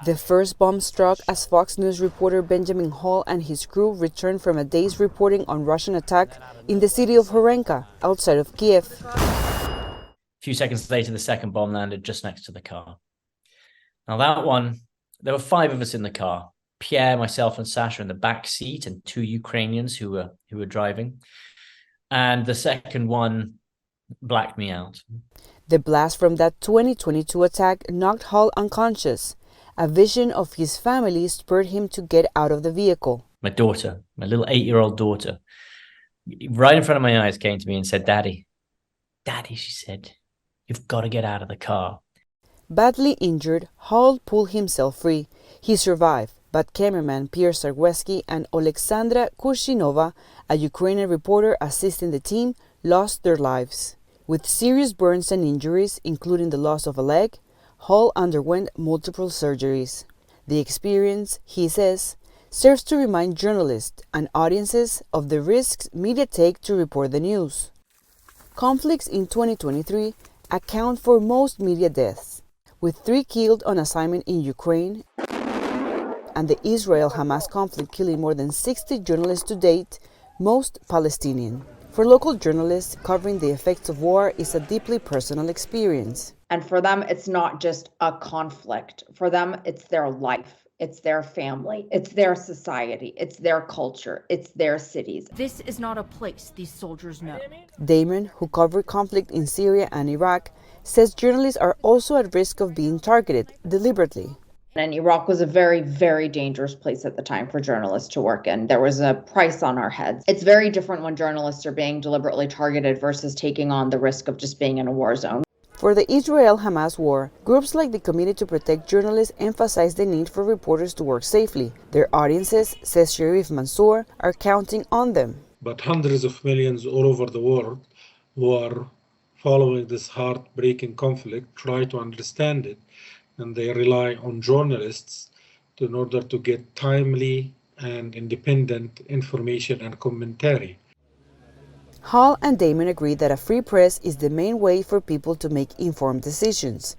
The first bomb struck as Fox News reporter Benjamin Hall and his crew returned from a day's reporting on Russian attack in the city of Horenka, outside of Kiev. A few seconds later, the second bomb landed just next to the car. Now that one, there were 5 of us in the car. Pierre, myself, and Sasha in the back seat, and 2 Ukrainians who were driving. And the second one blacked me out. The blast from that 2022 attack knocked Hall unconscious. A vision of his family spurred him to get out of the vehicle. My daughter, my little 8-year-old daughter, right in front of my eyes came to me and said, "Daddy, Daddy," she said, "you've got to get out of the car." Badly injured, Hall pulled himself free. He survived, but cameraman Pierre Sarweski and Oleksandra Kurshinova, a Ukrainian reporter assisting the team, lost their lives. With serious burns and injuries, including the loss of a leg, Hall underwent multiple surgeries. The experience, he says, serves to remind journalists and audiences of the risks media take to report the news. Conflicts in 2023 account for most media deaths, with 3 killed on assignment in Ukraine, and the Israel-Hamas conflict killing more than 60 journalists to date, most Palestinian. For local journalists, covering the effects of war is a deeply personal experience. And for them, it's not just a conflict. For them, it's their life, it's their family, it's their society, it's their culture, it's their cities. This is not a place these soldiers know. Damon, who covered conflict in Syria and Iraq, says journalists are also at risk of being targeted deliberately. And Iraq was a very, very dangerous place at the time for journalists to work in. There was a price on our heads. It's very different when journalists are being deliberately targeted versus taking on the risk of just being in a war zone. For the Israel-Hamas war, groups like the Committee to Protect Journalists emphasize the need for reporters to work safely. Their audiences, says Sharif Mansour, are counting on them. But hundreds of millions all over the world who are following this heartbreaking conflict try to understand it, and they rely on journalists in order to get timely and independent information and commentary. Hall and Damon agree that a free press is the main way for people to make informed decisions.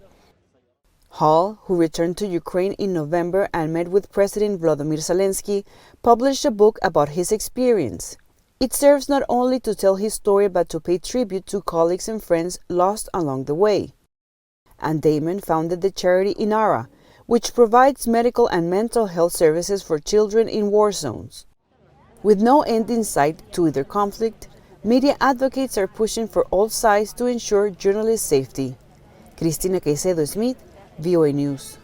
Hall, who returned to Ukraine in November and met with President Volodymyr Zelensky, published a book about his experience. It serves not only to tell his story but to pay tribute to colleagues and friends lost along the way. And Damon founded the charity Inara, which provides medical and mental health services for children in war zones. With no end in sight to either conflict, media advocates are pushing for all sides to ensure journalist safety. Cristina Caicedo, Smit, VOA News.